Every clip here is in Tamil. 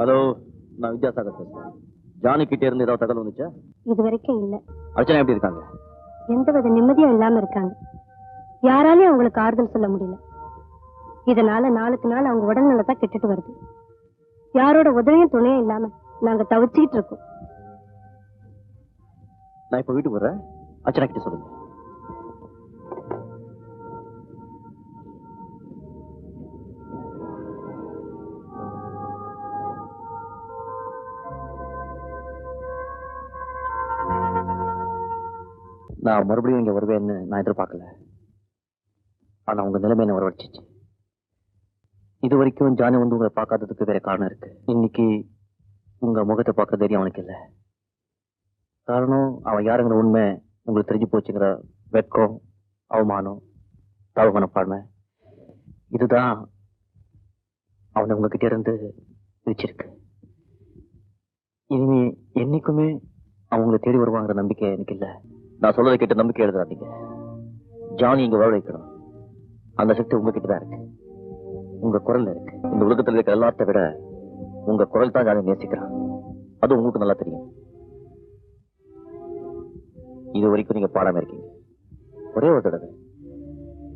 ஹலோ, நான் வித்யாசாகர் பேசுறேன். ஜானி கிட்ட இருந்து ஏதாவது தகவல் வந்துச்சா? இது வரைக்கும் இல்ல. அர்ச்சனா எப்படி இருக்காங்க? எந்தவித நிம்மதியும் இல்லாம இருக்காங்க. யாராலையும் அவங்களுக்கு ஆறுதல் சொல்ல முடியல. இதனால நாளுக்கு நாள் அவங்க உடல்நல தான் கெட்டுட்டு வருது. யாரோட உதவியும் துணையும் இல்லாம நாங்க தவிச்சுக்கிட்டு இருக்கோம். நான் இப்ப வீட்டுக்கு வரேன். அர்ச்சனா கிட்ட சொல்லுங்க. நான் மறுபடியும் இங்க வருவேன்னு நான் எதிர்பார்க்கல. ஆனா உங்க நிலைமை என்ன வரவழைச்சிச்சு. இது வரைக்கும் ஜானி வந்து உங்களை பார்க்காததுக்கு வேற காரணம் இருக்கு. இன்னைக்கு உங்க முகத்தை பார்க்க தைரியம் அவனுக்கு இல்லை. காரணம் அவன் யாருங்கிற உண்மை உங்களுக்கு தெரிஞ்சு போச்சுங்கிற வெட்கம், அவமானம், தாழ்வு மனப்பான்மை. இதுதான் அவனை உங்ககிட்ட இருந்து பிரிச்சிருக்கு. இனிமே என்னைக்குமே அவங்களை தேடி வருவாங்கிற நம்பிக்கை எனக்கு இல்லை. நான் சொல்றதை கேட்டு நம்பிக்கை எழுதுறாதீங்க. ஜானி இங்க வாழ வைக்கணும். அந்த சக்தி உங்ககிட்ட தான் இருக்கு. உங்க குரல்ல இருக்கு. இந்த உலகத்தில் இருக்க எல்லாத்த விட உங்க குரல் தான் ஜானி நேசிக்கிறான். அது உங்களுக்கு நல்லா தெரியும். இது வரைக்கும் நீங்க பாடாம இருக்கீங்க. ஒரே ஒரு தடவை,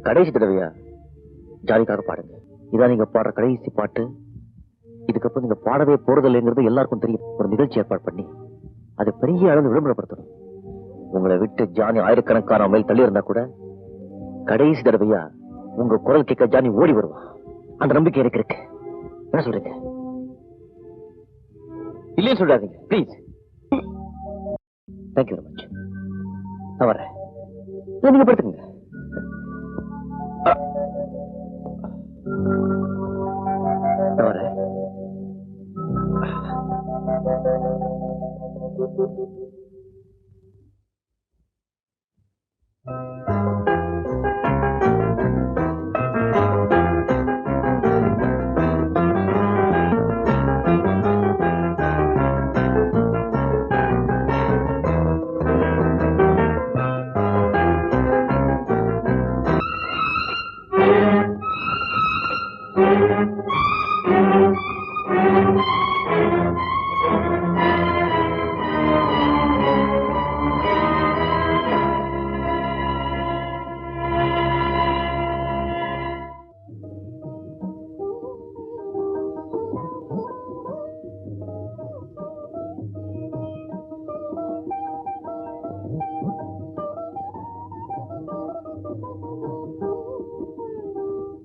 கடைசி தடவையா ஜாலிக்காக பாடுங்க. இதான் நீங்க பாடுற கடைசி பாட்டு. இதுக்கப்புறம் நீங்க பாடவே போறதில்லைங்கிறது எல்லாருக்கும் தெரியும். ஒரு நிகழ்ச்சி ஏற்பாடு பண்ணி அதை பெரிய அளவு விளம்பரப்படுத்தணும். உங்களை விட்டு ஜானி ஆயிரக்கணக்கான மைல் தள்ளி இருந்தா கூட கடைசி தடவையா உங்க குரல் கேட்க ஜானி ஓடி வருவான். அந்த நம்பிக்கை எனக்கு இருக்கு. என்ன சொல்றீங்க? இல்லையே சொல்லாதீங்க பிளீஸ். Thank you very much. நான் வரேன். நீங்க படுத்துங்க. நான் வரேன்.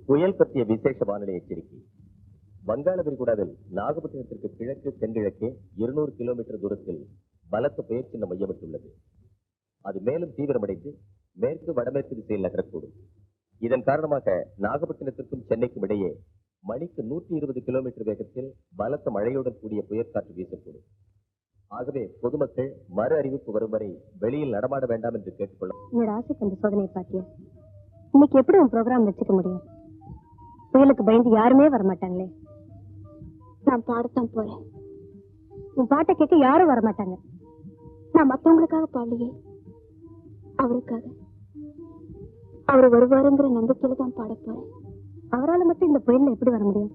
புயல் பற்றிய விசேஷ வானிலை எச்சரிக்கை. வங்காள விரிகுடாவில் நாகப்பட்டினத்திற்கு கிழக்கு தென்கிழக்கே 200 கிலோமீட்டர் தூரத்தில் பலத்த புயல் சின்னம் மையமிட்டுள்ளது. அது மேலும் தீவிரமடைந்து மேற்கு வடமேற்கு திசையில் நகரக்கூடும். இதன் காரணமாக நாகப்பட்டினத்திற்கும் சென்னைக்கும் இடையே மணிக்கு 120 கிலோமீட்டர் வேகத்தில் பலத்த மழையுடன் கூடிய புயற்காற்று வீசக்கூடும். ஆகவே பொதுமக்கள் மறு அறிவிப்பு வரும் வரை வெளியில் நடமாட வேண்டாம் என்று கேட்டுக்கொள்ள. என்னோட ஆசைக்கு அந்த சோதனை பாத்தியா? இன்னைக்கு எப்படி உன் ப்ரோக்ராம் வச்சுக்க முடியும்? புயலுக்கு பயந்து யாருமே வரமாட்டாங்களே. நான் பாடத்தான் போறேன். உன் பாட்டை கேட்க யாரும் வரமாட்டாங்க. நான் மத்தவங்களுக்காக பாடலையே, அவருக்காக. அவர் வருவாருங்கிற நம்பிக்கையில தான் பாட போறேன். அவரால் மட்டும் இந்த புயல்ல எப்படி வர முடியும்?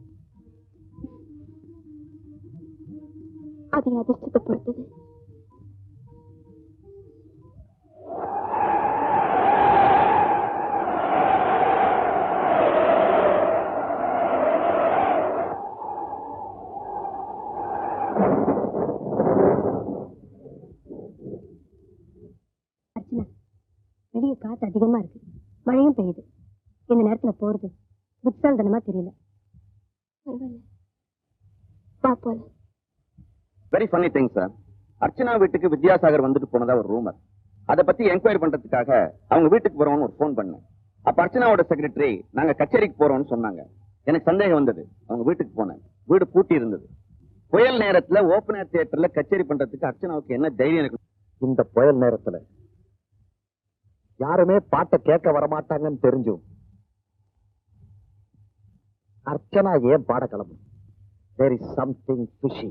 அது என் அதிர்ஷ்டத்தை பொறுத்தது. அர்ச்சனா, வெளியே காத்து அதிகமா இருக்கு, மழையும் பெய்யுது. இந்த நேரத்துல போறது புத்தால்தனமா தெரியல. Very funny thing sir. Archana வீட்டுக்கு வித்யாசாகர் வந்துட்டு போனதா ஒரு ரூமர். அதை பத்தி என்கொயரி பண்றதுக்காக அவங்க வீட்டுக்கு போறோம்னு ஒரு போன் பண்ணேன். அப்ப அர்ச்சனாவோட செக்ரட்டரி நாங்க கச்சேரிக்கு போறோம்னு சொன்னாங்க. எனக்கு சந்தேகம் வந்தது. அவங்க வீட்டுக்கு போனேன். வீடு பூட்டி இருந்தது. புயல் நேரத்துல ஓபன் ஏர் தியேட்டர்ல கச்சேரி பண்றதுக்கு அர்ச்சனாவுக்கு என்ன தைரியம் இருக்கு? இந்த புயல் நேரத்துல யாருமே பாட்டை கேட்க வரமாட்டாங்கன்னு தெரிஞ்சும் அர்ச்சனா ஏன் பாட கிளம்பும்? There is something fishy.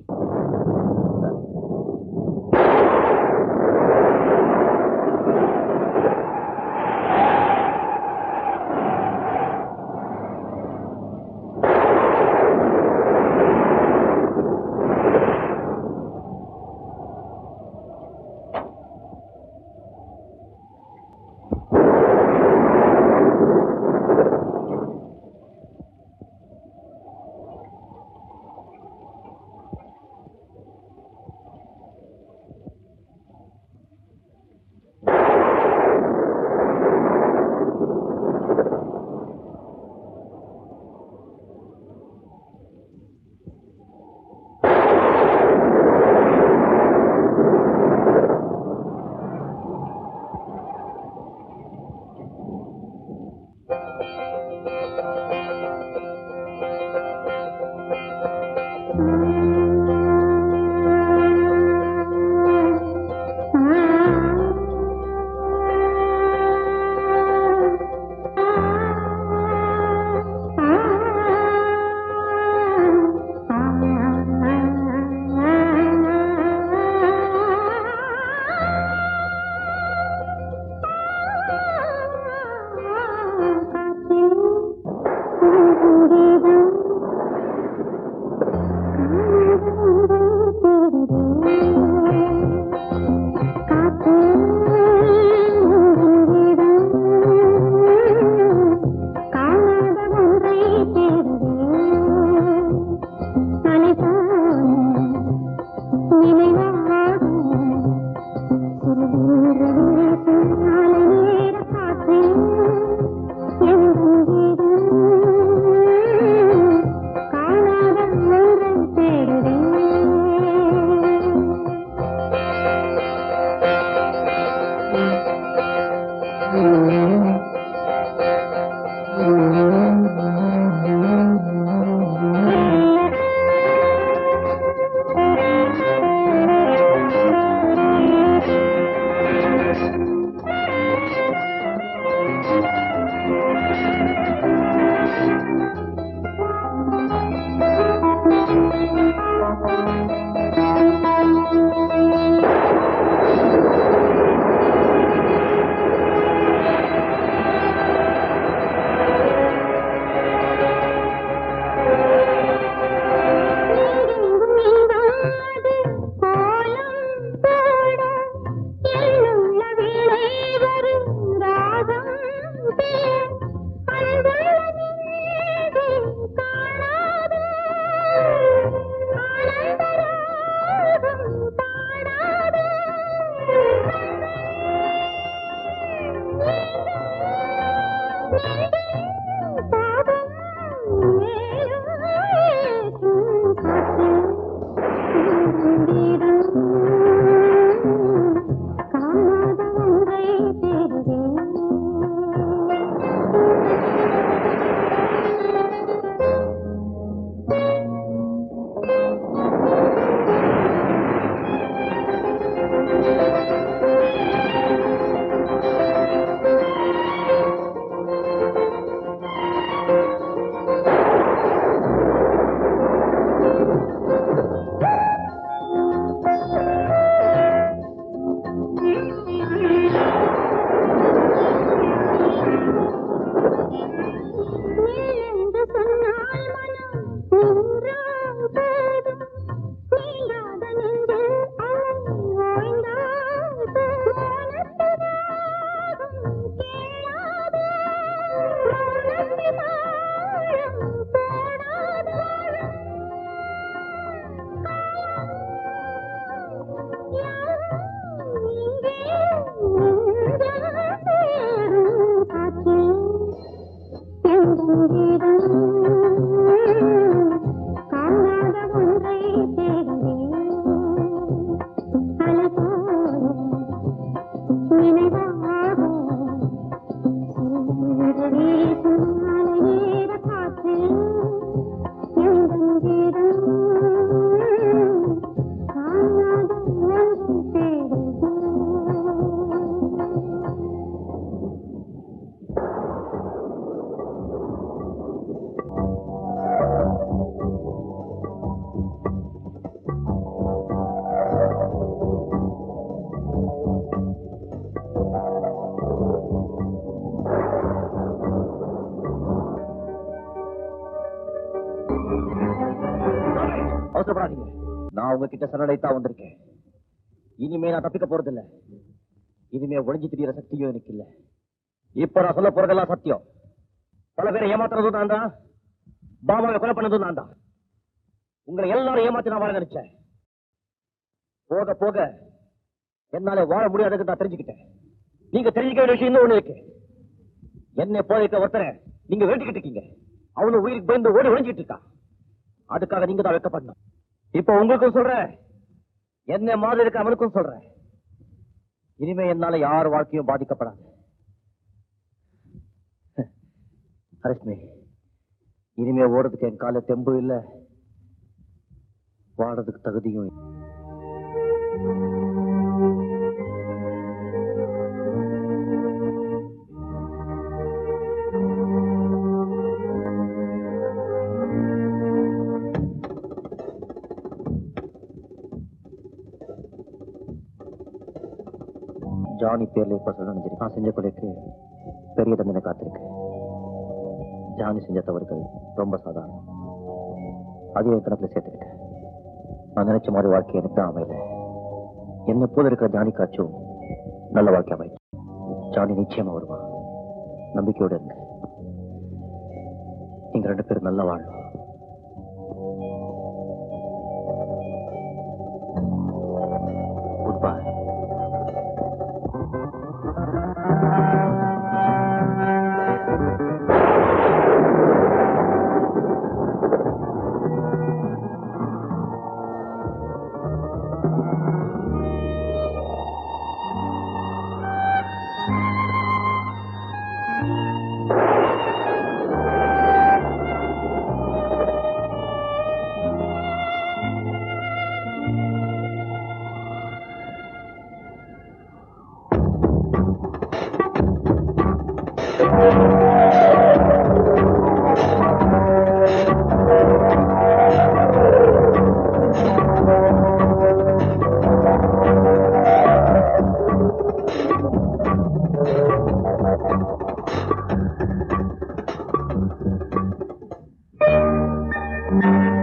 நான் உங்ககிட்ட சரணடைத்தான் வந்திருக்கேன். இனிமே நான் தப்பிக்க போறதில்லை. இனிமே ஒளிஞ்சு திரியற சக்தியும் எனக்கு இல்ல. இப்ப நான் சொல்ல போறதெல்லாம் சத்தியம். பல பேரை ஏமாத்துறதும் நான் தான், பாபாவை கொலை பண்ணதும் நான் தான். உங்களை எல்லாரும் ஏமாத்தி நான் வாழ நினைச்சேன். போக போக என்னால வாழ முடியாதுன்னு நான் தெரிஞ்சுக்கிட்டேன். நீங்க தெரிஞ்சுக்க வேண்டிய விஷயம் இன்னும் ஒண்ணு இருக்கு. என்னை போதைக்க ஒருத்தரை நீங்க வேண்டிக்கிட்டு இருக்கீங்க. அவனு உயிருக்கு பயந்து ஓடி ஒழிஞ்சிட்டு இருக்கான். அதுக்காக நீங்க தான் வெட்கப்படணும். இப்ப உங்களுக்கும் சொல்றேன், என்ன மாதிரி இருக்க அவனுக்கும் சொல்றேன், இனிமே என்னால யார் வாழ்க்கையும் பாதிக்கப்படாது. ஹரிஷ்மி, இனிமே ஓடுறதுக்கு என் கால தெம்பு இல்ல, வாழறதுக்கு தகுதியும் ஜானி பேர்ல இப்ப சொல்ல நான் செஞ்ச கொலைக்கு பெரிய தண்டனை காத்திருக்கு. ஜானி செஞ்ச தவறுகள் ரொம்ப சாதாரணம். அதையும் கணக்கில் சேர்த்துக்கிட்டேன். நான் நினைச்ச மாதிரி வாழ்க்கை எனக்கு தான் அமையல. என்ன போல இருக்கிற ஜானி காச்சும் நல்ல வாழ்க்கை அமையும். ஜானி நிச்சயமா வருவான். நம்பிக்கையோடு இருங்க. நீங்க 2 பேரும் நல்லா வாழணும். Good bye. Thank you.